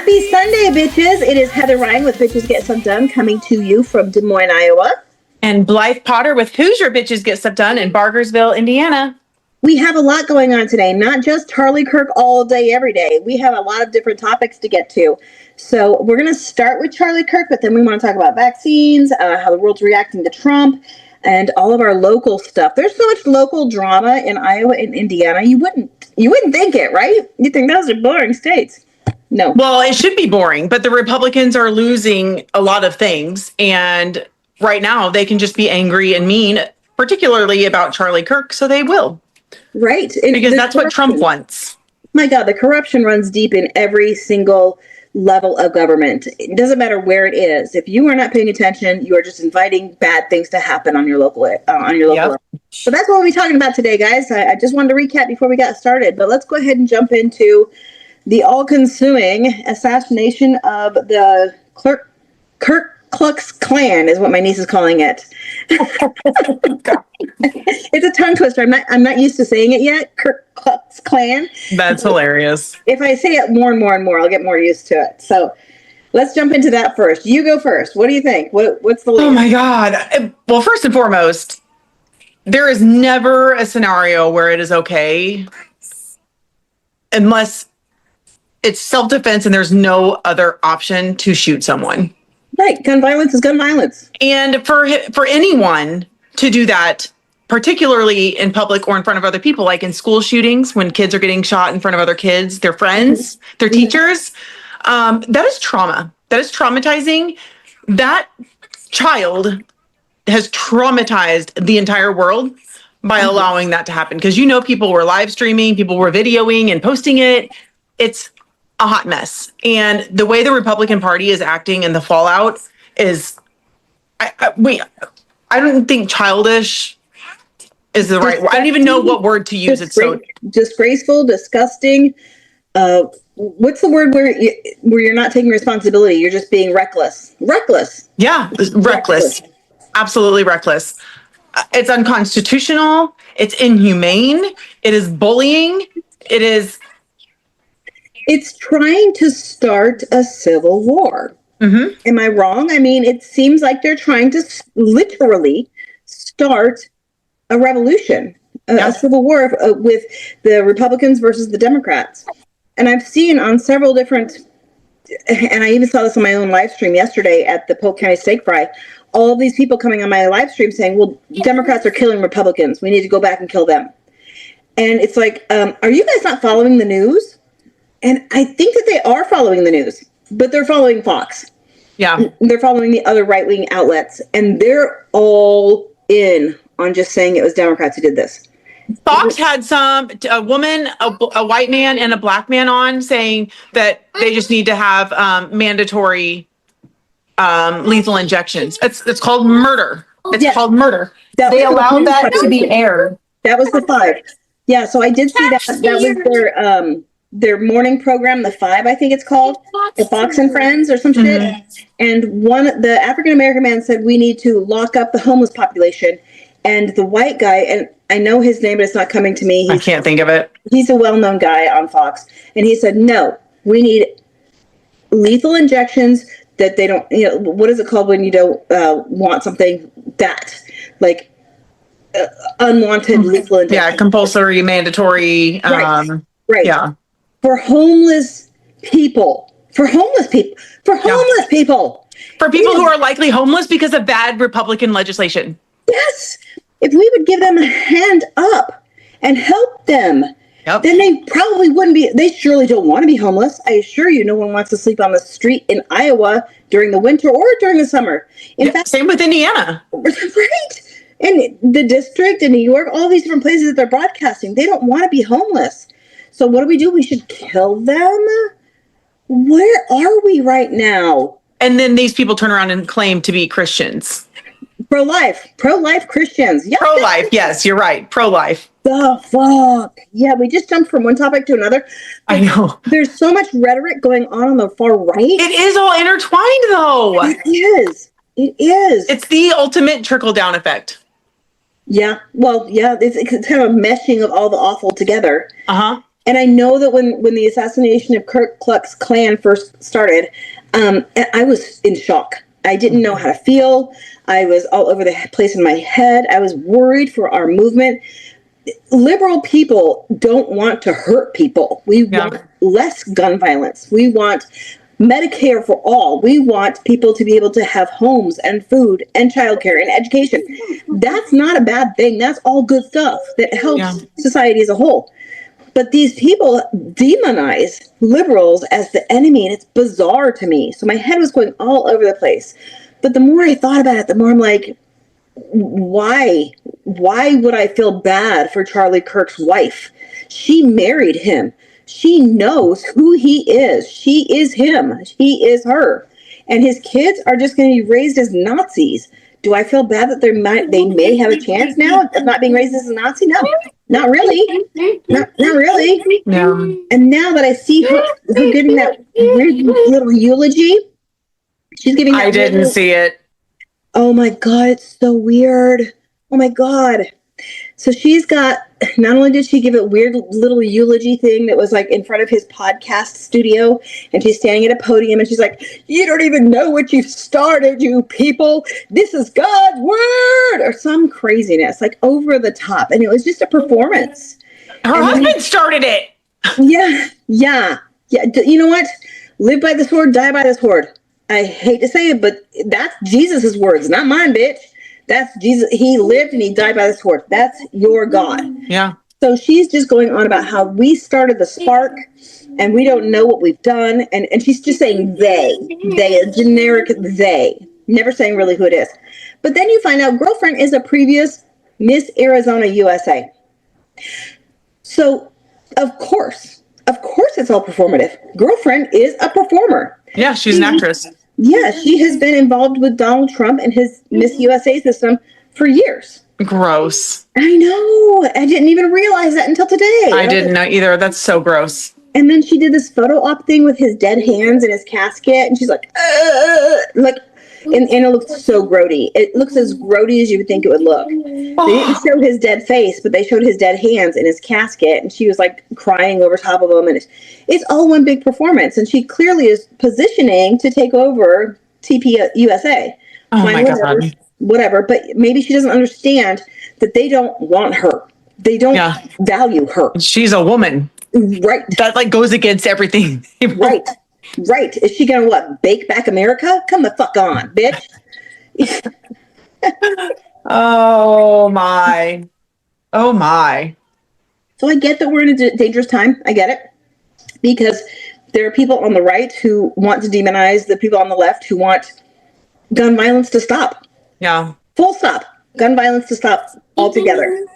Happy Sunday, bitches. It is Heather Ryan with Bitches Get Stuff Done coming to you from Des Moines, Iowa. And Blythe Potter with Who's Your Bitches Get Stuff Done in Bargersville, Indiana. We have a lot going on today, not just Charlie Kirk all day, every day. We have a lot of different topics to get to. So we're going to start with Charlie Kirk, but then we want to talk about vaccines, how the world's reacting to Trump, and all of our local stuff. There's so much local drama in Iowa and Indiana. You wouldn't think it, right? You think those are boring states. No. Well, it should be boring, but the Republicans are losing a lot of things. And right now they can just be angry and mean, particularly about Charlie Kirk. So they will. Right. And because that's what Trump wants. My God, the corruption runs deep in every single level of government. It doesn't matter where it is. If you are not paying attention, you are just inviting bad things to happen on your local Yep. level. So that's what we'll be talking about today, guys. I just wanted to recap before we got started, but let's go ahead and jump into the all-consuming assassination of the Kirk Klux Klan is what my niece is calling it. It's a tongue twister. I'm not used to saying it yet. Kirk Klux Klan. That's hilarious. If I say it more and more and more, I'll get more used to it. So let's jump into that first. You go first. What do you think? What's the latest? Oh my God. Well, first and foremost, there is never a scenario where it is okay unless it's self-defense and there's no other option to shoot someone. Right. Gun violence is gun violence. And for anyone to do that, particularly in public or in front of other people, like in school shootings, when kids are getting shot in front of other kids, their friends, their teachers, that is trauma. That is traumatizing. That child has traumatized the entire world by allowing that to happen. Because people were live streaming, people were videoing and posting it. It's a hot mess. And the way the Republican Party is acting and the fallout is, I don't think childish is the right word. I don't even know what word to use. It's so disgraceful, disgusting. What's the word where you're not taking responsibility? You're just being reckless. Reckless. Yeah, reckless. Absolutely reckless. It's unconstitutional. It's inhumane. It is bullying. It's trying to start a civil war. Mm-hmm. Am I wrong? I mean, it seems like they're trying to literally start a revolution, a civil war with the Republicans versus the Democrats. And I've seen on several different, and I even saw this on my own live stream yesterday at the Polk County Steak Fry, all of these people coming on my live stream saying, well, Democrats are killing Republicans. We need to go back and kill them. And it's like, are you guys not following the news? And I think that they are following the news, but they're following Fox. Yeah. They're following the other right-wing outlets, and they're all in on just saying it was Democrats who did this. Fox had a woman, a white man, and a black man on saying that they just need to have mandatory lethal injections. It's called murder. It's called murder. They allowed that to be aired. That was the 5. Yeah, so I did see that. That was their morning program, the 5, I think it's called, the Fox and Friends or some shit. And the African-American man said, we need to lock up the homeless population. And the white guy, and I know his name, but it's not coming to me. I can't think of it. He's a well-known guy on Fox. And he said, no, we need lethal injections that they don't, what is it called when you don't want something like unwanted lethal injections? Yeah, compulsory, mandatory. Right. Yeah. For homeless people. For people who are likely homeless because of bad Republican legislation. Yes. If we would give them a hand up and help them, then they probably wouldn't be. They surely don't want to be homeless. I assure you, no one wants to sleep on the street in Iowa during the winter or during the summer. In fact, same with Indiana. Right. And the district in New York, all these different places that they're broadcasting, they don't want to be homeless. So what do? We should kill them? Where are we right now? And then these people turn around and claim to be Christians. Pro-life Christians. Yeah. Pro-life. Yes, you're right. Pro-life. The fuck? Yeah, we just jumped from one topic to another. I know. There's so much rhetoric going on the far right. It is all intertwined, though. It is. It's the ultimate trickle-down effect. Yeah. Well, yeah, it's kind of a meshing of all the awful together. Uh-huh. And I know that when the assassination of Kirk Klux Klan first started, I was in shock. I didn't know how to feel. I was all over the place in my head. I was worried for our movement. Liberal people don't want to hurt people. We want less gun violence. We want Medicare for all. We want people to be able to have homes and food and childcare and education. That's not a bad thing. That's all good stuff that helps society as a whole. But these people demonize liberals as the enemy, and it's bizarre to me. So my head was going all over the place. But the more I thought about it, the more I'm like, why? Why would I feel bad for Charlie Kirk's wife? She married him. She knows who he is. She is him. He is her. And his kids are just going to be raised as Nazis. Do I feel bad that they may have a chance now of not being raised as a Nazi? No, not really. Not really. No. And now that I see her giving that weird little eulogy, she's giving that I didn't see it. Oh my God, it's so weird. Oh my God. So she's got, not only did she give a weird little eulogy thing that was like in front of his podcast studio, and she's standing at a podium and she's like, you don't even know what you've started, you people. This is God's word, or some craziness, like over the top. And it was just a performance. Her husband started it. Yeah. You know what? Live by the sword, die by the sword. I hate to say it, but that's Jesus's words, not mine, bitch. That's Jesus. He lived and he died by the sword. That's your God. Yeah. So she's just going on about how we started the spark and we don't know what we've done. And she's just saying they, a generic they, never saying really who it is. But then you find out girlfriend is a previous Miss Arizona USA. So of course it's all performative. Girlfriend is a performer. Yeah, she's an actress. Yeah, she has been involved with Donald Trump and his Miss USA system for years. Gross. I know. I didn't even realize that until today. I didn't know either. That's so gross. And then she did this photo op thing with his dead hands in his casket, and she's like, and it looks so grody. It looks as grody as you would think it would look. They didn't show his dead face, but they showed his dead hands in his casket, and she was like crying over top of him, and it's all one big performance. And she clearly is positioning to take over TP USA. Oh my God. Whatever, but maybe she doesn't understand that they don't want her. They don't value her. She's a woman. Right. That like goes against everything. Right. Is she gonna what? Bake back America? Come the fuck on, bitch. Oh my. So I get that we're in a dangerous time. I get it. Because there are people on the right who want to demonize the people on the left who want gun violence to stop. Yeah. Full stop. Gun violence to stop altogether.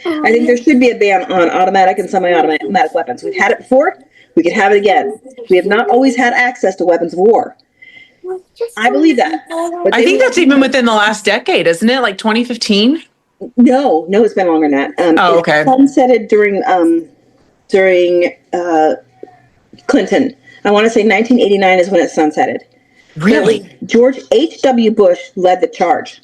I think there should be a ban on automatic and semi-automatic weapons. We've had it before. We could have it again. We have not always had access to weapons of war. I believe that. But I think that's even within the last decade, isn't it? Like 2015? No, it's been longer than that. Okay. It sunsetted during Clinton. I want to say 1989 is when it sunsetted. Really? George H.W. Bush led the charge.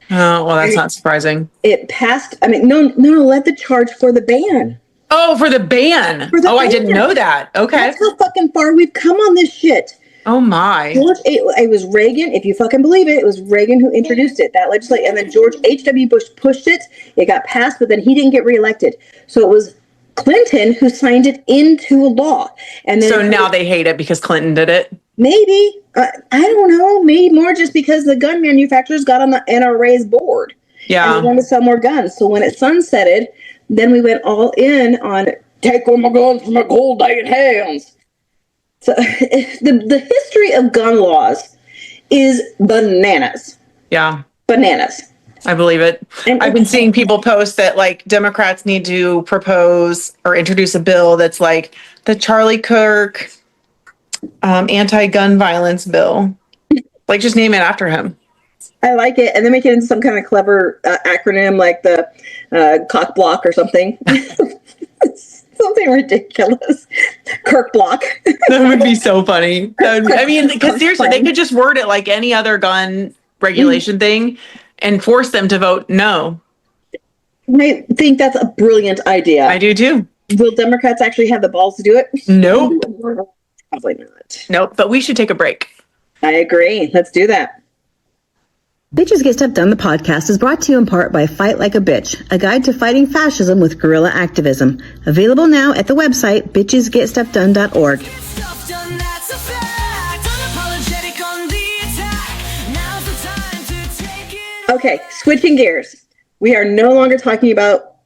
Oh, well, that's not surprising. It passed. I mean, no, led the charge for the ban. Oh, for the ban. I didn't know that. Okay. That's how fucking far we've come on this shit. Oh my. It was Reagan, if you fucking believe it, it was Reagan who introduced it, that legislation. And then George H.W. Bush pushed it. It got passed, but then he didn't get reelected. So it was Clinton who signed it into law. And then so now they hate it because Clinton did it? Maybe. I don't know. Maybe more just because the gun manufacturers got on the NRA's board. Yeah. And they wanted to sell more guns. So when it sunsetted, then we went all in on take all my guns from my gold digging hands. So the history of gun laws is bananas. Yeah. Bananas. I believe it. I've been seeing people post that like Democrats need to propose or introduce a bill that's like the Charlie Kirk anti-gun violence bill. Like just name it after him. I like it. And then make it into some kind of clever acronym like the cock block or something. Something ridiculous. Kirk block. That would be so funny. I mean, because seriously, they could just word it like any other gun regulation thing and force them to vote no. I think that's a brilliant idea. I do too. Will Democrats actually have the balls to do it? Nope. Probably not. Nope. But we should take a break. I agree. Let's do that. Bitches Get Stuff Done, the podcast, is brought to you in part by Fight Like a Bitch, a guide to fighting fascism with guerrilla activism. Available now at the website bitchesgetstuffdone.org. Okay, switching gears. We are no longer talking about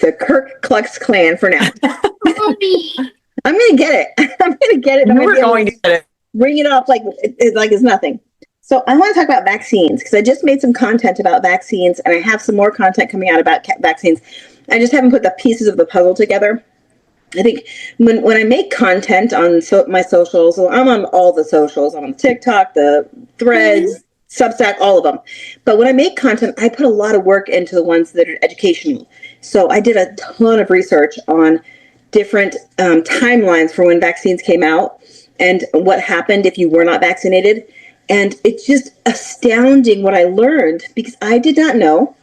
the Kirk Klux Klan for now. I'm going to get it. I'm going to get it. We're going to get it. Bring it up like it's nothing. So I want to talk about vaccines because I just made some content about vaccines and I have some more content coming out about vaccines. I just haven't put the pieces of the puzzle together. I think when I make content on my socials, so I'm on all the socials. I'm on TikTok, the Threads, Substack, all of them. But when I make content, I put a lot of work into the ones that are educational. So I did a ton of research on different timelines for when vaccines came out and what happened if you were not vaccinated. And it's just astounding what I learned because I did not know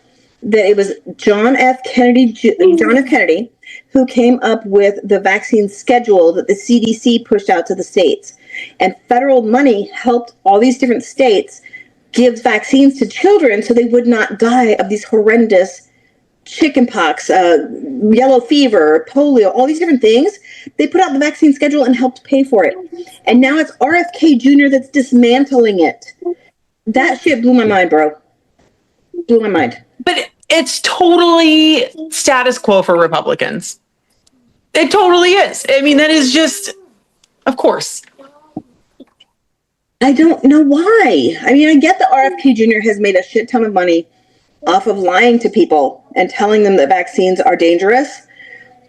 that it was John F. Kennedy who came up with the vaccine schedule that the CDC pushed out to the states. And federal money helped all these different states give vaccines to children so they would not die of these horrendous chickenpox, yellow fever, polio, all these different things. They put out the vaccine schedule and helped pay for it. And now it's RFK Jr. that's dismantling it. That shit blew my mind, bro. Blew my mind. But it's totally status quo for Republicans. It totally is. I mean, that is just, of course. I don't know why. I mean, I get that RFK Jr. has made a shit ton of money off of lying to people and telling them that vaccines are dangerous,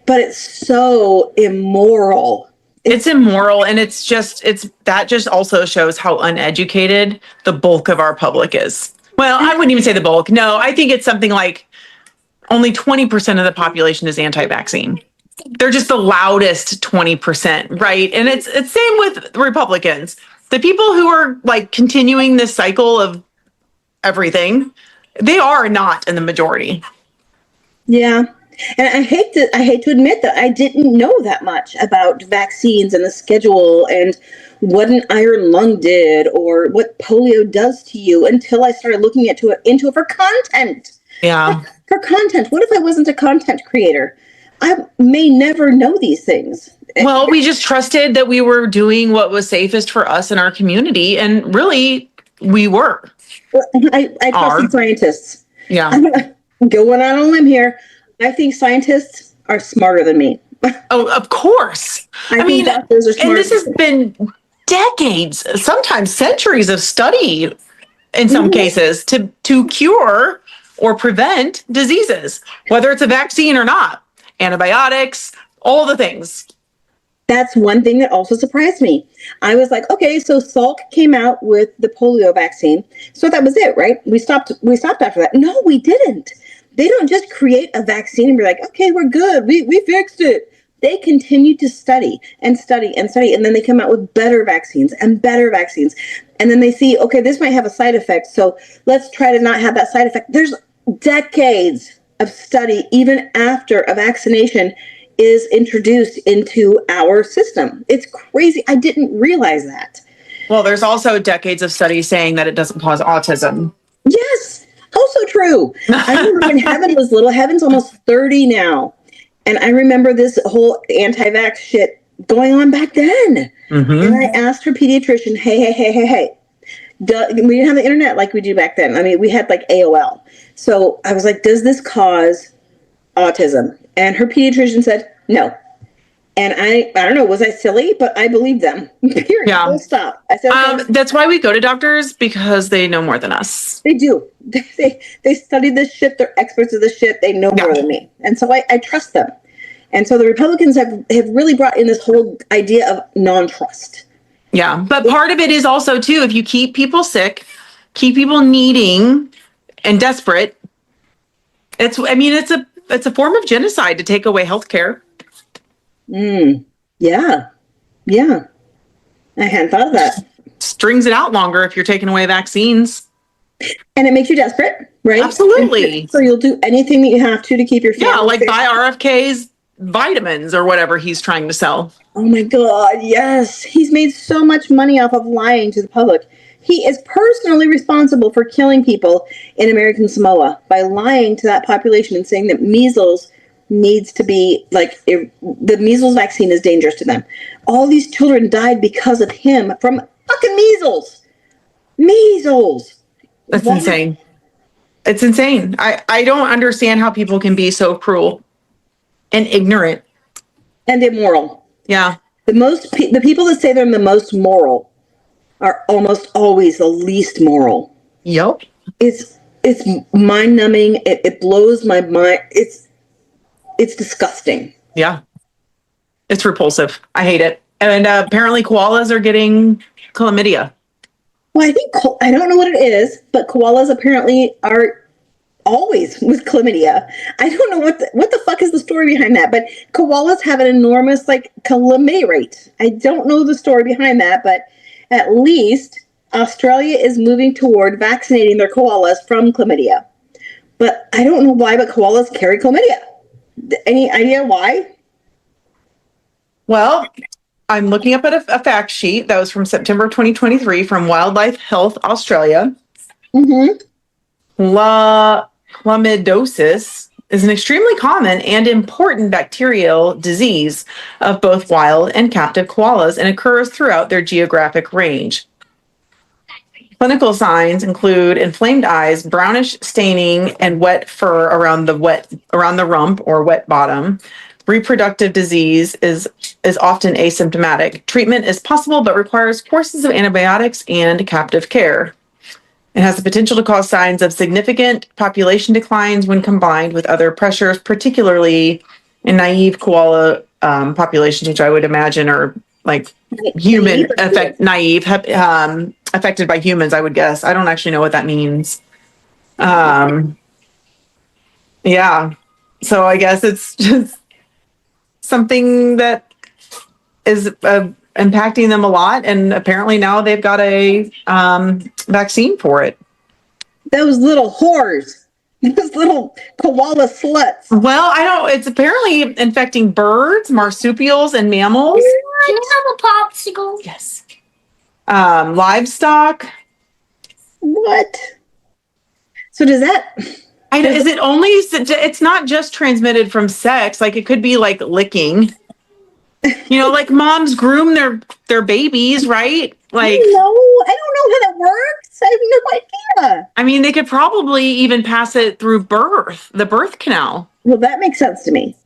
but it's so immoral. It's immoral, and that just also shows how uneducated the bulk of our public is. Well, I wouldn't even say the bulk. No, I think it's something like only 20% of the population is anti-vaccine. They're just the loudest 20%, right? And it's same with Republicans. The people who are like continuing this cycle of everything, they are not in the majority. Yeah. And I hate to admit that I didn't know that much about vaccines and the schedule and what an iron lung did or what polio does to you until I started looking into it for content. Yeah. For content. What if I wasn't a content creator? I may never know these things. Well, we just trusted that we were doing what was safest for us and our community. And really, we were. I trust scientists. Yeah. I'm going to go on a limb here. I think scientists are smarter than me. Oh, of course. I mean, doctors are smarter. And this has been decades, sometimes centuries of study in some cases to cure or prevent diseases, whether it's a vaccine or not, antibiotics, all the things. That's one thing that also surprised me. I was like, okay, so Salk came out with the polio vaccine. So that was it, right? We stopped after that. No, we didn't. They don't just create a vaccine and be like, okay, we're good. We fixed it. They continue to study and study and study. And then they come out with better vaccines and better vaccines. And then they see, okay, this might have a side effect. So let's try to not have that side effect. There's decades of study, even after a vaccination is introduced into our system. It's crazy. I didn't realize that. Well, there's also decades of studies saying that it doesn't cause autism. Yes, also true. I remember when Heaven was little. Heaven's almost 30 now. And I remember this whole anti-vax shit going on back then. Mm-hmm. And I asked her pediatrician, hey. We didn't have the internet like we do back then. I mean, we had like AOL. So I was like, does this cause autism? And her pediatrician said, no. And I don't know, was I silly? But I believed them. Period. Yeah. Full stop. I said, okay. That's why we go to doctors, because they know more than us. They do. They study this shit. They're experts of this shit. They know more than me. And so I trust them. And so the Republicans have really brought in this whole idea of non-trust. Yeah. But part of it is also, too, if you keep people sick, keep people needing and desperate, it's a form of genocide to take away healthcare. Yeah. I hadn't thought of that. Strings it out longer if you're taking away vaccines. And it makes you desperate, right? Absolutely. So you'll do anything that you have to keep your family. Yeah, like buy RFK's vitamins or whatever he's trying to sell. Oh my God, yes. He's made so much money off of lying to the public. He is personally responsible for killing people in American Samoa by lying to that population and saying that measles needs to be the measles vaccine is dangerous to them. All these children died because of him from fucking measles. Measles. That's insane. It's insane. I don't understand how people can be so cruel and ignorant And immoral. Yeah. The people that say they're the most moral are almost always the least moral. Yep. It's mind numbing. It blows my mind. It's disgusting. Yeah. It's repulsive. I hate it. And apparently koalas are getting chlamydia. Well, I don't know what it is, but koalas apparently are always with chlamydia. I don't know what the fuck is the story behind that, but koalas have an enormous chlamydia rate. I don't know the story behind that, but at least Australia is moving toward vaccinating their koalas from chlamydia. But I don't know why, but koalas carry chlamydia. Any idea why? Well, I'm looking up at a fact sheet that was from September 2023 from Wildlife Health Australia. Mm-hmm. Chlamydosis is an extremely common and important bacterial disease of both wild and captive koalas and occurs throughout their geographic range. Clinical signs include inflamed eyes, brownish staining, and wet fur around the rump or wet bottom. Reproductive disease is often asymptomatic. Treatment is possible but requires courses of antibiotics and captive care. It has the potential to cause signs of significant population declines when combined with other pressures, particularly in naive koala populations, which I would imagine are affected by humans, I would guess. I don't actually know what that means. Yeah. So I guess it's just something that is impacting them a lot, and apparently now they've got a vaccine for it. Those little whores, those little koala sluts. Well, I don't. It's apparently infecting birds, marsupials, and mammals. Can I have a popsicle? Yes. Livestock. What? So does that? Is it only? It's not just transmitted from sex. It could be licking. Moms groom their babies, right? I don't know how that works. I have no idea. I mean, they could probably even pass it through the birth canal. Well, that makes sense to me.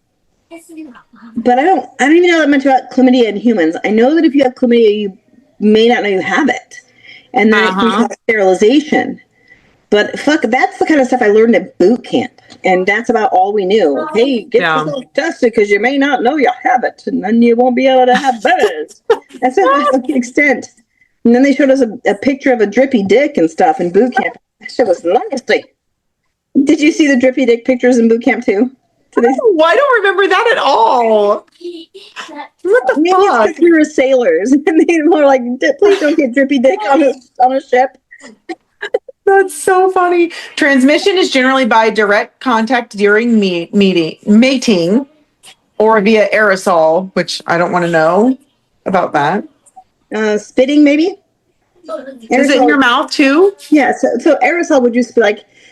But I don't even know that much about chlamydia in humans. I know that if you have chlamydia, you may not know you have it. And then it can cause sterilization. But fuck, that's the kind of stuff I learned at boot camp. And that's about all we knew. Hey, get yourself tested because you may not know you have it. And then you won't be able to have babies. That's to the extent. And then they showed us a picture of a drippy dick and stuff in boot camp. That shit was nasty. Did you see the drippy dick pictures in boot camp too? I don't remember that at all. What the Maybe fuck? it's because we were sailors. And they were like, please don't get drippy dick on a ship. That's so funny. Transmission is generally by direct contact during mating or via aerosol, which I don't want to know about that. Spitting, maybe? Is it in your mouth too? Yeah, so aerosol would just be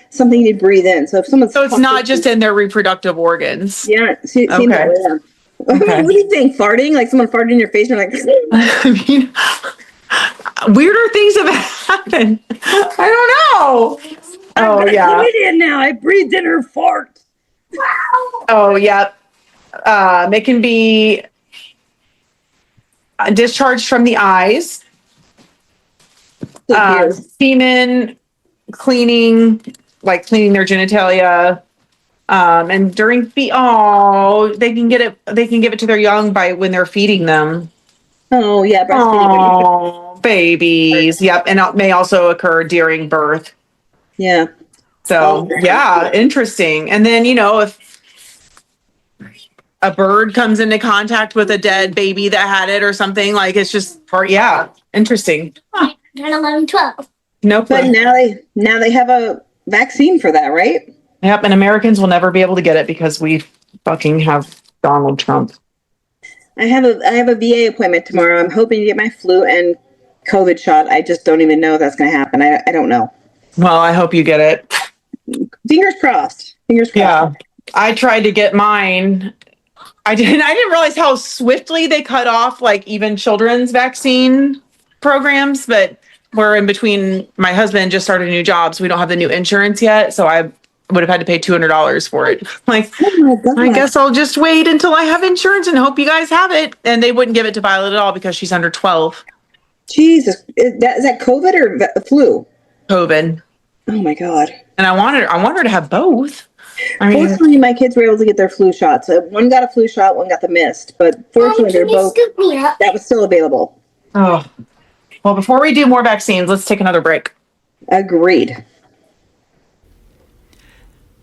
something you breathe in. So if someone's So it's not just in their reproductive organs. Yeah. Okay. Yeah. Okay. What do you think? Farting? Someone farted in your face and you're like... I mean, weirder things have happened. I don't know. Oh, yeah. Comedian now. I breathed in her fart. Oh, yeah. It can be discharged from the eyes. Semen, cleaning their genitalia. And during they can give it to their young when they're feeding them. Oh, yeah. Oh, babies. Yep. And it may also occur during birth. Yeah. So, yeah, interesting. And then, if a bird comes into contact with a dead baby that had it or something, it's just, interesting. 10, 11, 12. Nope. But now they have a vaccine for that, right? Yep. And Americans will never be able to get it because we fucking have Donald Trump. I have a VA appointment tomorrow. I'm hoping to get my flu and COVID shot. I just don't even know if that's going to happen. I don't know. Well, I hope you get it. Fingers crossed. Fingers crossed. Yeah. I tried to get mine. I didn't realize how swiftly they cut off like even children's vaccine programs, but we're in between. My husband just started a new job, so we don't have the new insurance yet. So I would have had to pay $200 for it. Like, I guess I'll just wait until I have insurance and hope you guys have it. And they wouldn't give it to Violet at all because she's under 12. Jesus, is that COVID or flu? COVID. Oh my God. And I want her to have both. I mean, fortunately, my kids were able to get their flu shots. One got a flu shot, one got the mist. But fortunately, they're both. That was still available. Oh, well, before we do more vaccines, let's take another break. Agreed.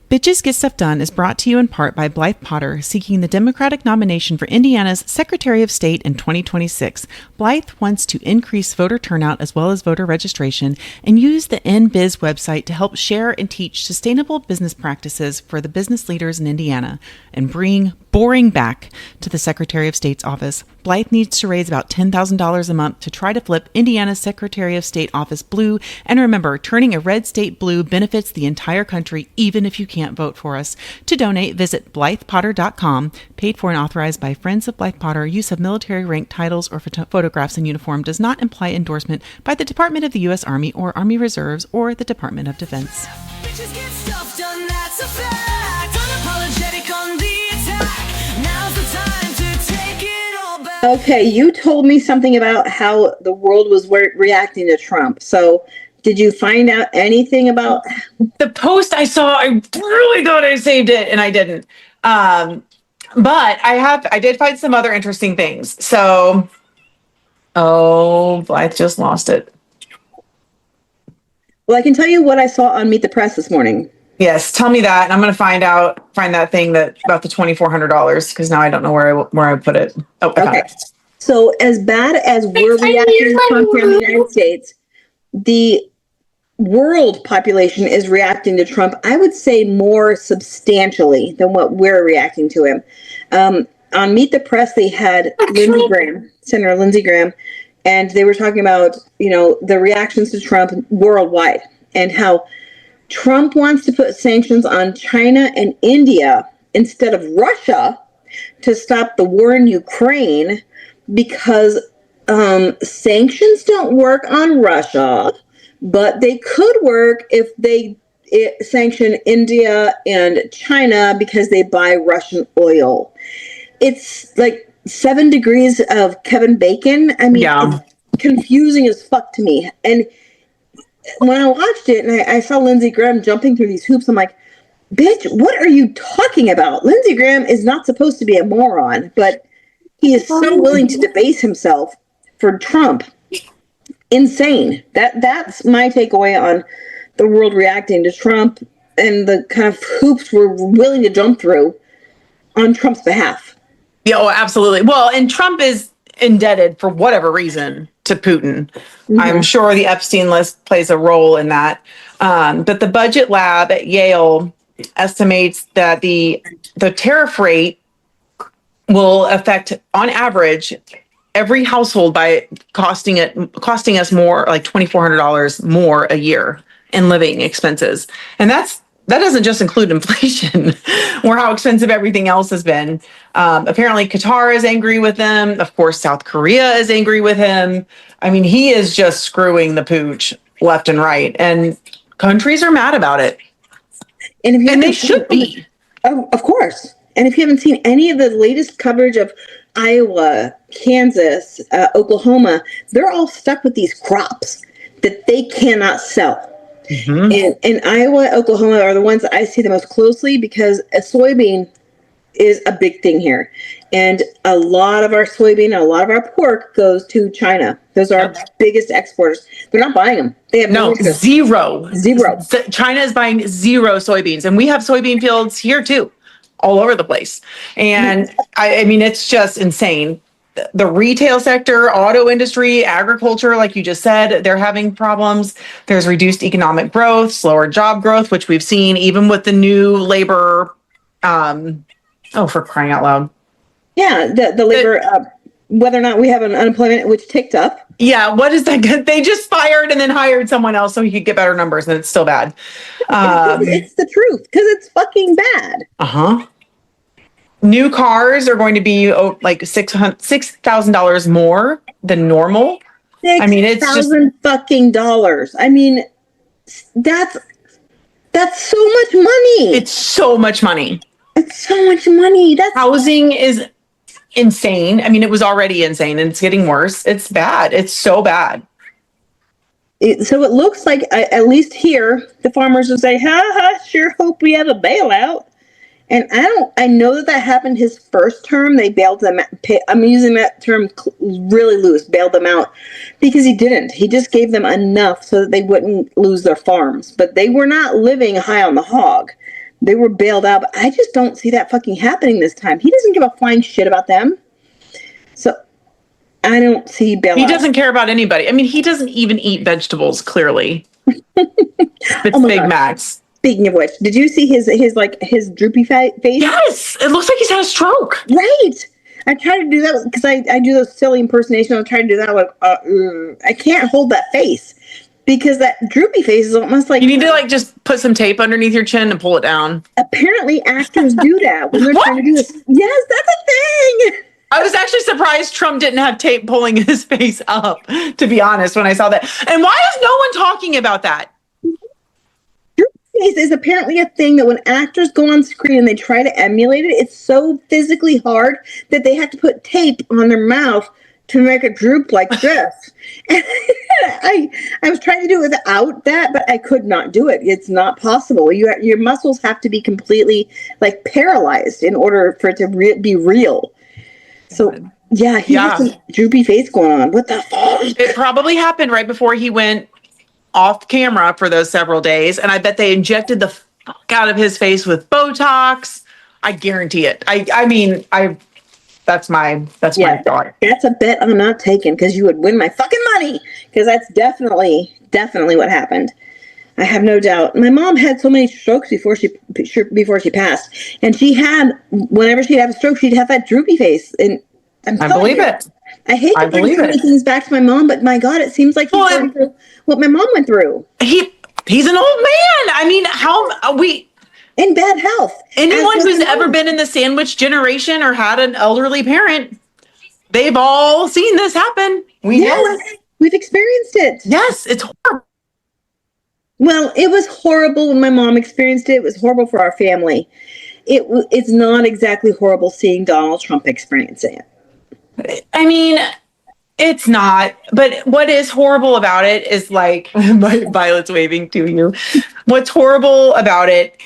Bitches Get Stuff Done is brought to you in part by Blythe Potter, seeking the Democratic nomination for Indiana's Secretary of State in 2026. Blythe wants to increase voter turnout as well as voter registration and use the NBiz website to help share and teach sustainable business practices for the business leaders in Indiana and bring boring back to the Secretary of State's office. Blythe needs to raise about $10,000 a month to try to flip Indiana's Secretary of State office blue. And remember, turning a red state blue benefits the entire country, even if you can't vote for us. To donate, visit BlythePotter.com. Paid for and authorized by Friends of Blythe Potter. Use of military rank titles or photographs in uniform does not imply endorsement by the Department of the U.S. Army or Army Reserves or the Department of Defense. Bitches get stuff done, that's a fact. Unapologetic on the attack. Now's the time to take it all back. Okay, you told me something about how the world was reacting to Trump. So, did you find out anything about the post I saw? I really thought I saved it, and I didn't. But I did find some other interesting things. So, Blythe just lost it. Well, I can tell you what I saw on Meet the Press this morning. Yes, tell me that, and I'm going to find that thing about the $2,400 because now I don't know where I put it. Oh, I found it. So as bad as we're reacting to Trump here in the United States, the world population is reacting to Trump, I would say, more substantially than what we're reacting to him. On Meet the Press, they had Senator Lindsey Graham, and they were talking about, the reactions to Trump worldwide and how Trump wants to put sanctions on China and India instead of Russia to stop the war in Ukraine because sanctions don't work on Russia, but they could work if they sanction India and China because they buy Russian oil. It's like 7 degrees of Kevin Bacon. I mean, It's confusing as fuck to me. And when I watched it and I saw Lindsey Graham jumping through these hoops, I'm like, bitch, what are you talking about? Lindsey Graham is not supposed to be a moron, but he is so willing to debase himself for Trump. Insane. That's my takeaway on the world reacting to Trump and the kind of hoops we're willing to jump through on Trump's behalf. Yeah, oh, absolutely. Well, and Trump is indebted for whatever reason to Putin. Mm-hmm. I'm sure the Epstein list plays a role in that. But the budget lab at Yale estimates that the tariff rate will affect, on average, every household by costing us more, like $2,400 more a year in living expenses. And that doesn't just include inflation or how expensive everything else has been. Apparently Qatar is angry with them. Of course, South Korea is angry with him. I mean, he is just screwing the pooch left and right, and countries are mad about it. And they should be. Of course. And if you haven't seen any of the latest coverage of Iowa, Kansas, Oklahoma, they're all stuck with these crops that they cannot sell. Mm-hmm. And Iowa, Oklahoma are the ones that I see the most closely because a soybean is a big thing here. And a lot of our soybean and a lot of our pork goes to China. Those are our biggest exporters. They're not buying them. They have zero. China is buying zero soybeans. And we have soybean fields here too, all over the place. And I mean, it's just insane. The retail sector, auto industry, agriculture, like you just said, they're having problems. There's reduced economic growth, slower job growth, which we've seen even with the new labor. For crying out loud. Yeah, the labor, whether or not we have an unemployment, which ticked up. Yeah, what is that? They just fired and then hired someone else so he could get better numbers, and it's still bad. It's the truth, because it's fucking bad. Uh-huh. New cars are going to be like $6,000 more than normal. I mean, it's just fucking dollars. I mean, that's so much money. it's so much money. It's so much money. That's Housing is insane. I mean, it was already insane and it's getting worse. It's bad. It's so bad. So it looks like, at least here, the farmers will say, "Ha ha, sure hope we have a bailout." And I know that happened his first term. They bailed them out. I'm using that term really loose, bailed them out, because he didn't. He just gave them enough so that they wouldn't lose their farms. But they were not living high on the hog. They were bailed out. But I just don't see that fucking happening this time. He doesn't give a flying shit about them. So I don't see bailout. He doesn't care about anybody. I mean, he doesn't even eat vegetables, clearly. It's Oh my Big God. Macs. Speaking of which, did you see his droopy face? Yes, it looks like he's had a stroke. Right. I try to do that because I do those silly impersonations. I try to do that like I can't hold that face because that droopy face is almost like You need to like just put some tape underneath your chin and pull it down. apparently actors do that when they're trying to do this. Yes, that's a thing. I was actually surprised Trump didn't have tape pulling his face up, to be honest, when I saw that. And why is no one talking about that? Face is apparently a thing that when actors go on screen and they try to emulate it, it's so physically hard that they have to put tape on their mouth to make it droop like this. I was trying to do it without that, but I could not do it. It's not possible. Your muscles have to be completely like paralyzed in order for it to be real. So yeah, he has some droopy face going on. What the fuck? It probably happened right before he went off camera for those several days, and I bet they injected the fuck out of his face with Botox. I guarantee it. I mean, that's my thought. That's a bet I'm not taking because you would win my fucking money because that's definitely what happened. I have no doubt. My mom had so many strokes before she passed, and she had whenever she'd have a stroke, she'd have that droopy face, and I believe it. I hate to bring so many things back to my mom, but my God, it seems like he's going through what my mom went through. He's an old man. I mean, how are we in bad health? Anyone who's ever been in the sandwich generation or had an elderly parent, they've all seen this happen. We've experienced it. Yes, it's horrible. Well, it was horrible when my mom experienced it. It was horrible for our family. It's not exactly horrible seeing Donald Trump experiencing it. I mean, it's not. But what is horrible about it is like Violet's waving to you. What's horrible about it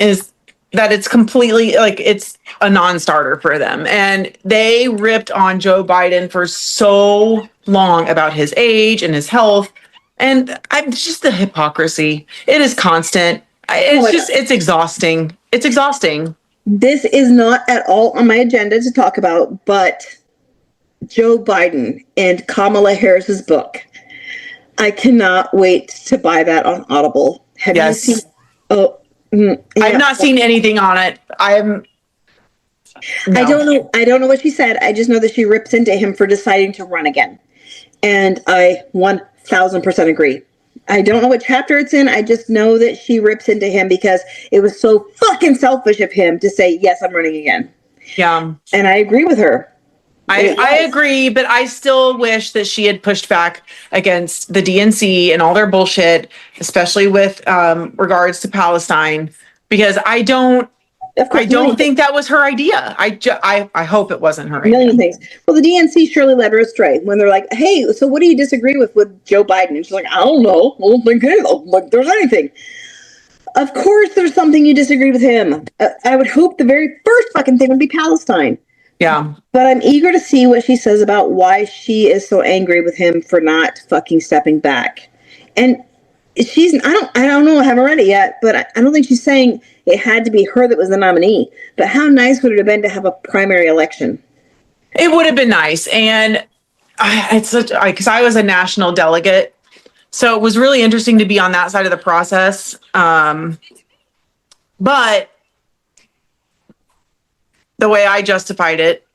is that it's completely like it's a non-starter for them. And they ripped on Joe Biden for so long about his age and his health. And it's just the hypocrisy. It is constant. It's exhausting. It's exhausting. This is not at all on my agenda to talk about, but Joe Biden and Kamala Harris's book. I cannot wait to buy that on Audible. Have you seen? Oh, yeah. I've not seen anything on it. No. I don't know what she said. I just know that she rips into him for deciding to run again. And I 1000% agree. I don't know what chapter it's in. I just know that she rips into him because it was so fucking selfish of him to say, yes, I'm running again. Yeah. And I agree with her. I agree, but I still wish that she had pushed back against the DNC and all their bullshit, especially with regards to Palestine, because I don't think that was her idea. I hope it wasn't her idea. Million things. Well, the DNC surely led her astray when they're like, hey, so what do you disagree with Joe Biden? And she's like, I don't know. I don't think there's anything. Of course there's something you disagree with him. I would hope the very first fucking thing would be Palestine. Yeah. But I'm eager to see what she says about why she is so angry with him for not fucking stepping back. And I don't know, I haven't read it yet, but I don't think she's saying it had to be her that was the nominee. But how nice would it have been to have a primary election? It would have been nice. And because I was a national delegate, so it was really interesting to be on that side of the process. But the way I justified it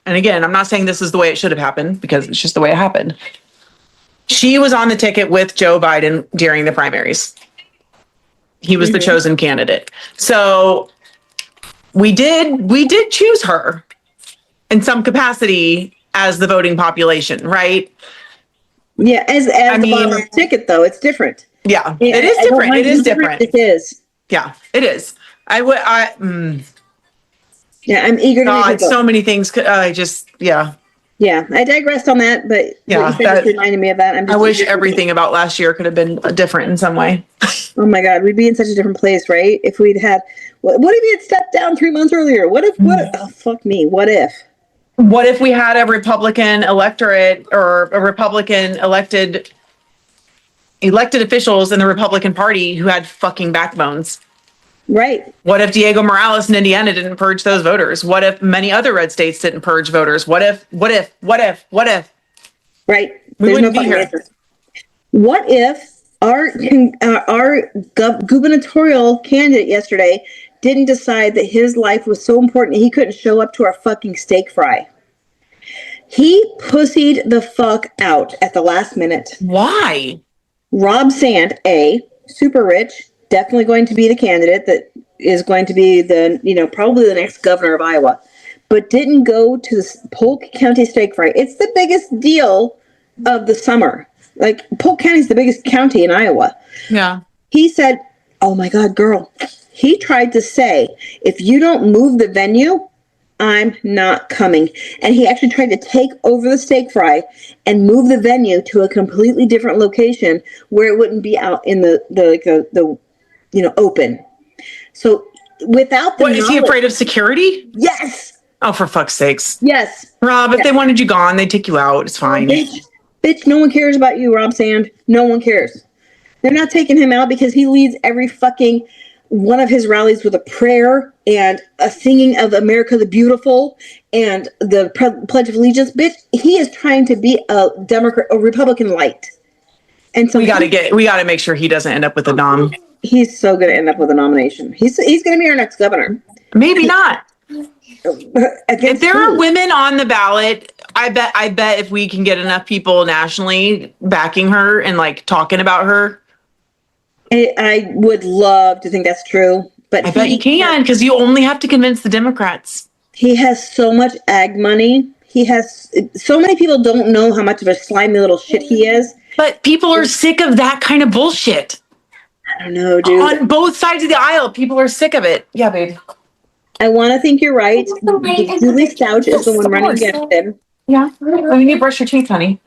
and again, I'm not saying this is the way it should have happened because it's just the way it happened. She was on the ticket with Joe Biden during the primaries. He was the chosen candidate. So we did choose her in some capacity as the voting population, right? Yeah, as the bottom ticket though, it's different. Yeah, it is different. It is different. It is. Yeah, it is. Yeah, I'm eager to God, read the book. so many things. Yeah, I digressed on that, but Yeah, what you said just reminded me of that. I wish everything about last year could have been different in some way. Oh my God, we'd be in such a different place, right? If we'd had, what if we had stepped down 3 months earlier? What if, oh, fuck me, what if? What if we had a Republican electorate or a Republican elected officials in the Republican Party who had fucking backbones? Right. What if Diego Morales in Indiana didn't purge those voters? What if many other red states didn't purge voters? What if? Right. We There's wouldn't be fucking here. answer. What if our gubernatorial candidate yesterday didn't decide that his life was so important he couldn't show up to our fucking steak fry? He pussied the fuck out at the last minute. Why? Rob Sand, super rich, definitely going to be the candidate that is going to be probably the next governor of Iowa, but didn't go to the Polk County steak fry. It's the biggest deal of the summer. Like, Polk County is the biggest county in Iowa. Yeah. He said, oh my God, girl. He tried to say, if you don't move the venue, I'm not coming. And he actually tried to take over the steak fry and move the venue to a completely different location where it wouldn't be out in the open. So without the What, is he afraid of security? Yes. Oh, for fuck's sakes. Yes. Rob, if they wanted you gone, they'd take you out. It's fine. Bitch, no one cares about you, Rob Sand. No one cares. They're not taking him out because he leads every fucking one of his rallies with a prayer and a singing of America the Beautiful and the Pledge of Allegiance. Bitch, he is trying to be a Republican light. And so we got to make sure he doesn't end up with a nom. He's so going to end up with a nomination. He's going to be our next governor. Maybe not. If there are who? women on the ballot, I bet if we can get enough people nationally backing her and like talking about her. I would love to think that's true, but I bet you can, because you only have to convince the Democrats. He has so much ag money. He has so many people don't know how much of a slimy little shit he is. But people are sick of that kind of bullshit. I don't know, dude. On both sides of the aisle, people are sick of it. Yeah, babe. I want to think you're right. Julie Stouch is the one running against him. Yeah. Oh, you need to brush your teeth, honey.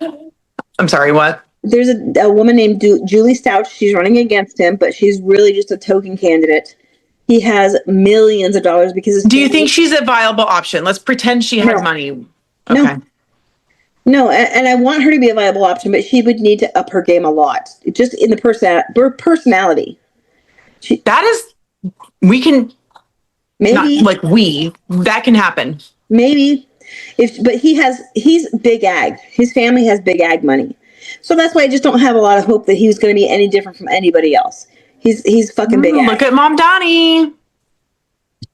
I'm sorry, what? There's a woman named Julie Stouch. She's running against him, but she's really just a token candidate. He has millions of dollars because. Do you think she's a viable option? Let's pretend she has money. Okay. No, and I want her to be a viable option, but she would need to up her game a lot, just in the personality. We can. Maybe that can happen. Maybe but he's big ag. His family has big ag money. So that's why I just don't have a lot of hope that he was going to be any different from anybody else. He's fucking big ag. Look at Mom Donnie.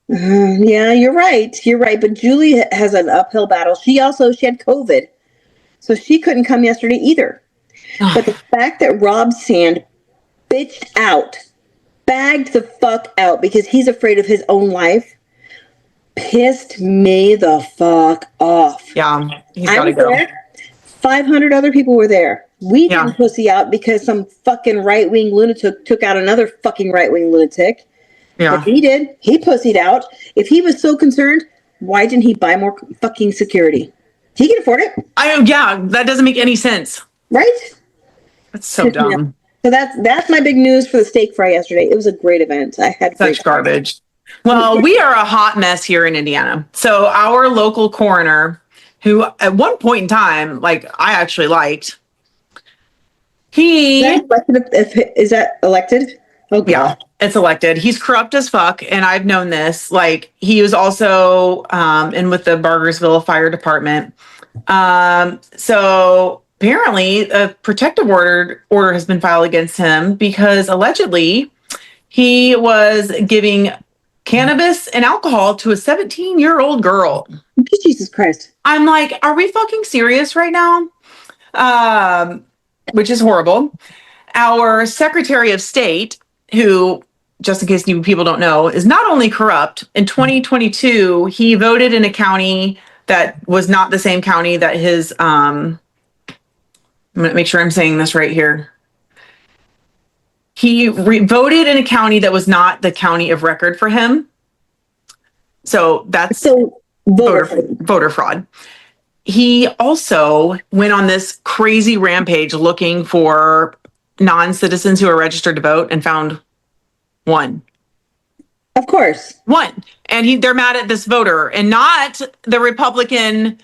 Yeah, you're right. But Julie has an uphill battle. She had COVID. So she couldn't come yesterday either. But the fact that Rob Sand bagged the fuck out because he's afraid of his own life, pissed me the fuck off. Yeah, he's got to go. There. 500 other people were there. We didn't pussy out because some fucking right-wing lunatic took out another fucking right-wing lunatic. Yeah. But he did. He pussied out. If he was so concerned, why didn't he buy more fucking security? He can afford it. That doesn't make any sense. Right? That's so dumb. So that's my big news for the steak fry yesterday. It was a great event. I had such garbage. Well, we are a hot mess here in Indiana. So our local coroner, who at one point in time, I actually liked, is that elected? Okay. Yeah, it's elected. He's corrupt as fuck, and I've known this. He was also in with the Bargersville Fire Department. So apparently a protective order has been filed against him because allegedly he was giving cannabis and alcohol to a 17-year-old girl. Jesus Christ. I'm like, are we fucking serious right now? Which is horrible. Our Secretary of State, who, just in case people don't know, is not only corrupt. In 2022, he voted in a county that was not the same county that his, I'm going to make sure I'm saying this right here. He voted in a county that was not the county of record for him. So that's voter fraud. He also went on this crazy rampage looking for non-citizens who are registered to vote and found one. Of course. One. And they're mad at this voter and not the Republican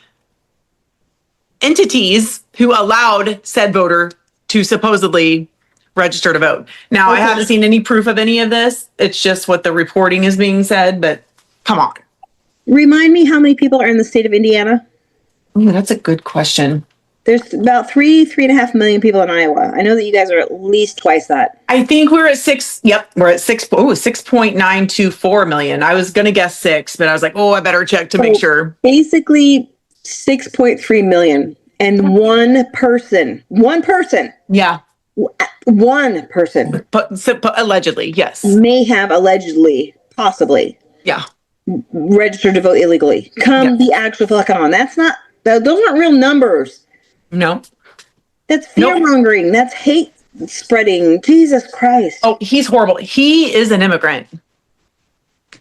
entities who allowed said voter to supposedly register to vote. Now, I haven't seen any proof of any of this. It's just what the reporting is being said, but come on. Remind me how many people are in the state of Indiana? Ooh, that's a good question. There's about 3.5 million people in Iowa. I know that you guys are at least twice that. I think we're at 6. Yep, we're at 6.924 million. I was going to guess 6, but I was like, oh, I better check to make sure. Basically 6.3 million. And one person. Yeah. One person. But allegedly, yes. May have allegedly, possibly. Yeah. Registered to vote illegally. The actual fuck on. Those aren't real numbers. No. That's fear mongering. That's hate spreading. Jesus Christ. Oh, he's horrible. He is an immigrant.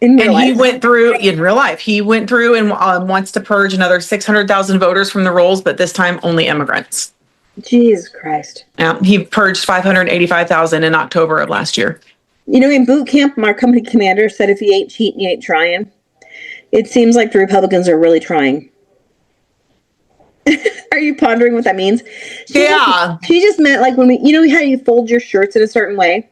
In real life. He went through in real life. He went through and wants to purge another 600,000 voters from the rolls, but this time only immigrants. Jesus Christ. Yeah, he purged 585,000 in October of last year. You know, in boot camp, our company commander said if he ain't cheating, he ain't trying. It seems like the Republicans are really trying. Are you pondering what that means? She just meant like when how you fold your shirts in a certain way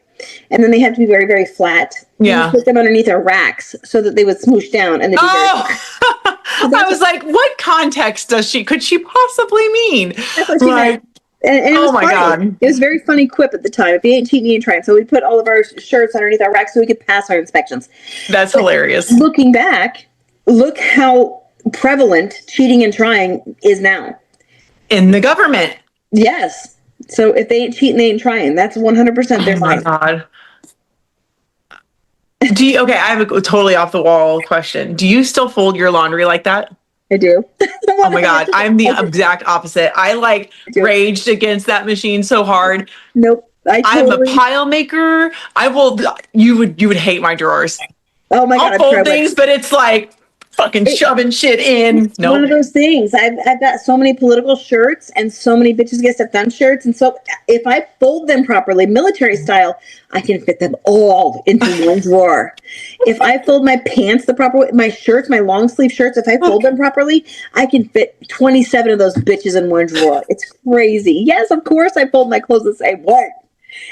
and then they have to be very, very flat. Yeah. You put them underneath our racks so that they would smoosh down and they'd be I was like, what context could she possibly mean? That's what she meant. And it was funny. God. It was a very funny quip at the time. If you ain't cheating, you ain't trying. So we put all of our shirts underneath our racks so we could pass our inspections. That's hilarious. Looking back, look how prevalent cheating and trying is now. In the government. Yes. So if they ain't cheating, they ain't trying. That's 100% their mind. Oh my God. Okay, I have a totally off the wall question. Do you still fold your laundry like that? I do. Oh my God. I'm the exact opposite. I raged against that machine so hard. Nope. I'm a pile maker. You would hate my drawers. Oh my God. I'll fold things, but it's like fucking shoving shit in. Nope. One of those things. I've got so many political shirts and so many bitches get stuff done shirts. And so if I fold them properly, military style, I can fit them all into one drawer. If I fold my pants the proper way, my shirts, my long sleeve shirts, if I fold them properly, I can fit 27 of those bitches in one drawer. It's crazy. Yes, of course I fold my clothes the same way.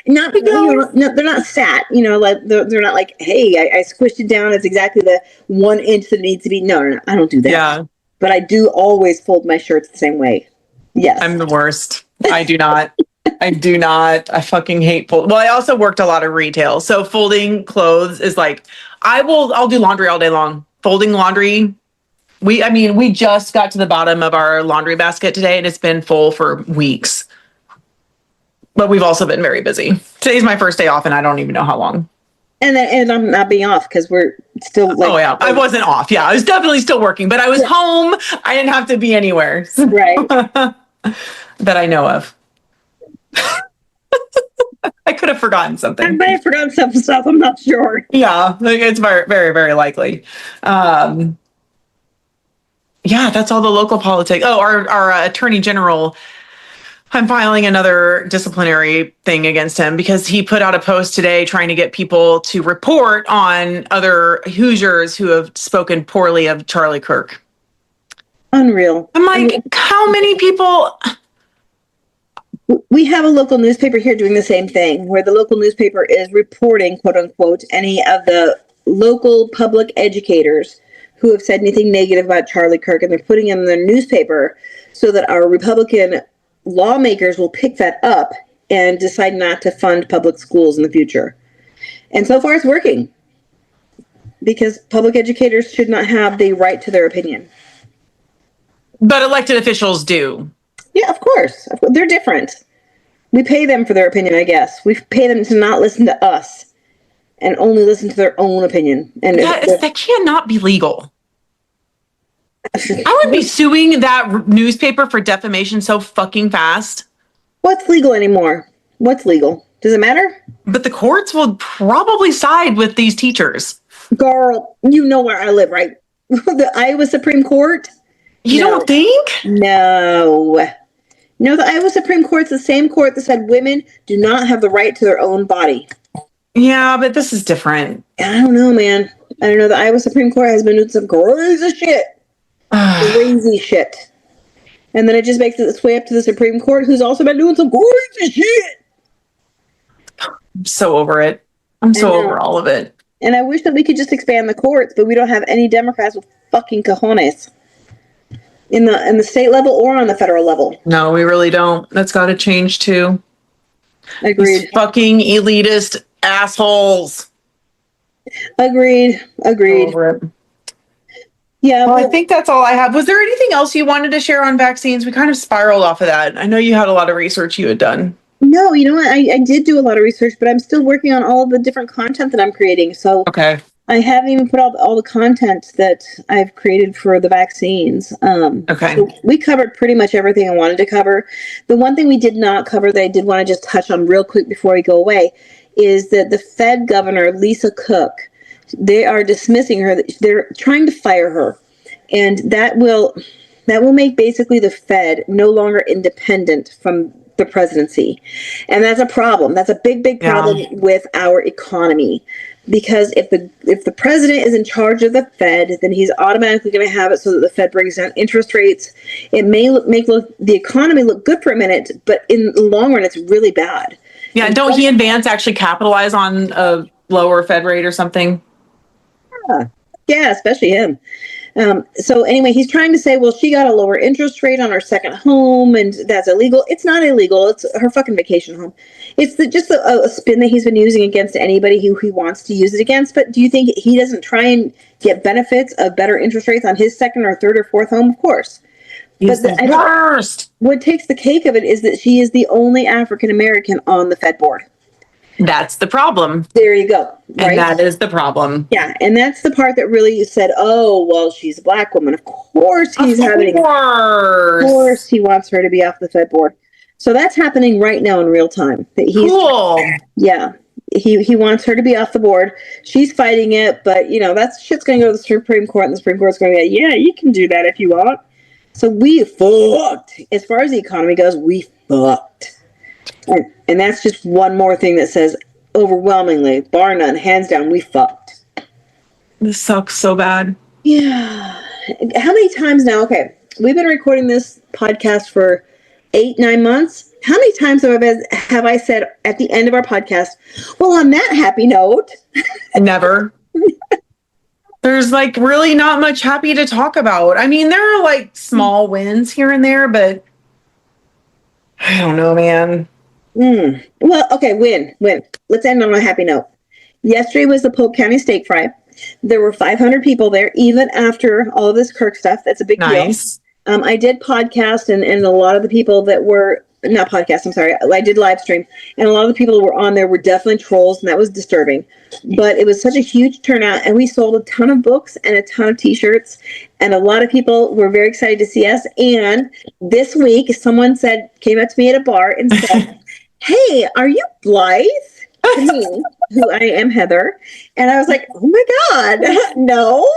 Not no, they're not sat, like they're not like, hey, I squished it down. It's exactly the 1 inch that it needs to be. No, I don't do that. Yeah. But I do always fold my shirts the same way. Yes. I'm the worst. I do not. I do not. I fucking hate fold. Well, I also worked a lot of retail. So folding clothes is like, I'll do laundry all day long. Folding laundry. We just got to the bottom of our laundry basket today and it's been full for weeks. But we've also been very busy. Today's my first day off and I don't even know how long. And I'm not being off because we're still like. Oh yeah, I wasn't off. Yeah, I was definitely still working, but I was home. I didn't have to be anywhere. Right. That I know of. I could have forgotten something. I may have forgotten some stuff. I'm not sure. Yeah, it's very, very, very likely. Yeah, that's all the local politics. Oh, our attorney general. I'm filing another disciplinary thing against him because he put out a post today trying to get people to report on other Hoosiers who have spoken poorly of Charlie Kirk. Unreal. I'm like, how many people? We have a local newspaper here doing the same thing, where the local newspaper is reporting, quote unquote, any of the local public educators who have said anything negative about Charlie Kirk, and they're putting them in their newspaper so that our Republican lawmakers will pick that up and decide not to fund public schools in the future. And so far it's working. because public educators should not have the right to their opinion. But elected officials do. Yeah, of course. They're different. We pay them for their opinion, I guess. We pay them to not listen to us and only listen to their own opinion. And that cannot be legal. I would be suing that newspaper for defamation so fucking fast. What's legal anymore? What's legal? Does it matter? But the courts will probably side with these teachers. Girl, you know where I live, right? The Iowa Supreme Court? You don't think? No. No, the Iowa Supreme Court's the same court that said women do not have the right to their own body. Yeah, but this is different. I don't know, man. I don't know. The Iowa Supreme Court has been doing some crazy shit. Crazy shit. And then it just makes its way up to the Supreme Court, who's also been doing some crazy shit. I'm so over it. I'm so over all of it. And I wish that we could just expand the courts, but we don't have any Democrats with fucking cojones. In the state level or on the federal level. No, we really don't. That's got to change too. Agreed. These fucking elitist assholes. Agreed. Yeah. Well, I think that's all I have. Was there anything else you wanted to share on vaccines? We kind of spiraled off of that. I know you had a lot of research you had done. No, you know what? I did do a lot of research, but I'm still working on all the different content that I'm creating. So okay. I haven't even put all the content that I've created for the vaccines. Okay. So we covered pretty much everything I wanted to cover. The one thing we did not cover that I did want to just touch on real quick before we go away is that the Fed governor, Lisa Cook, they are dismissing her. They're trying to fire her. And that will make basically the Fed no longer independent from the presidency. And that's a problem. That's a big problem with our economy. Because if the president is in charge of the Fed, then he's automatically going to have it so that the Fed brings down interest rates. It may make the economy look good for a minute, but in the long run, it's really bad. Yeah, don't he and Vance actually capitalize on a lower Fed rate or something? Yeah, especially him. So anyway, he's trying to say, well, she got a lower interest rate on her second home, and that's illegal. It's not illegal. It's her fucking vacation home. It's just a spin that he's been using against anybody who he wants to use it against. But do you think he doesn't try and get benefits of better interest rates on his second or third or fourth home? Of course. He's the worst. What takes the cake of it is that she is the only African American on the Fed board. That's the problem. There you go. Right? And that is the problem. Yeah, and that's the part that really said, oh, well, she's a black woman. Of course he wants her to be off the Fed board. So that's happening right now in real time. That he's, cool. Yeah, he wants her to be off the board. She's fighting it, but, that shit's going to go to the Supreme Court, and the Supreme Court's going to be like, yeah, you can do that if you want. So we fucked. As far as the economy goes, we fucked. And that's just one more thing that says overwhelmingly, bar none, hands down, we fucked. This sucks so bad. Yeah. How many times now? Okay, we've been recording this podcast for 8-9 months. How many times have I said at the end of our podcast, well, on that happy note? Never. There's really not much happy to talk about. I mean, there are small wins here and there, but I don't know, man. Well, okay, win. Let's end on a happy note. Yesterday was the Polk County Steak Fry. There were 500 people there, even after all of this Kirk stuff. That's a big deal. I did podcast, and a lot of the people that were, not podcast, I'm sorry, I did live stream, and a lot of the people who were on there were definitely trolls, and that was disturbing. But it was such a huge turnout, and we sold a ton of books and a ton of t-shirts, and a lot of people were very excited to see us. And this week, someone came up to me at a bar and said, hey, are you Blythe? To me, who I am, Heather. And I was like, oh my God, no.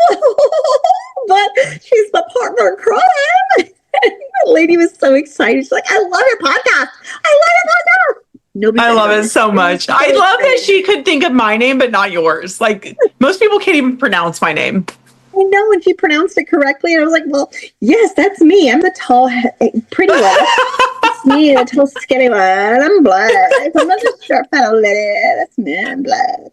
But she's my partner in crime. The lady was so excited. She's like, I love your podcast. I love it so much. I love that she could think of my name, but not yours. Most people can't even pronounce my name. I know, and she pronounced it correctly. And I was like, well, yes, that's me. I'm the tall, pretty one. It's me, the tall, skinny one. I'm Blythe. I'm not a short, fat lady. That's me. I'm Blythe.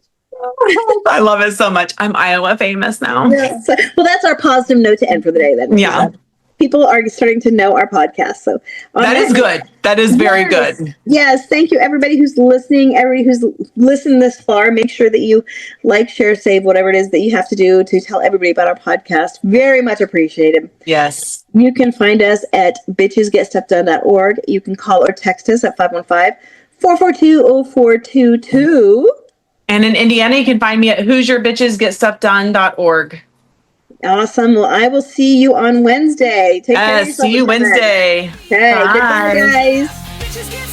I love it so much. I'm Iowa famous now. Yes. Well, that's our positive note to end for the day then. Yeah. people are starting to know our podcast. So that is good. That is very good. Yes. Thank you, everybody who's listening, everybody who's listened this far. Make sure that you like, share, save, whatever it is that you have to do to tell everybody about our podcast. Very much appreciated. Yes. You can find us at bitchesgetstuffdone.org. You can call or text us at 515-442-0422. And in Indiana, you can find me at HoosierBitchesGetStuffDone.org. Awesome. Well, I will see you on Wednesday. Take care of yourself. See you Wednesday. Okay. Bye. Goodbye, guys. Bitches get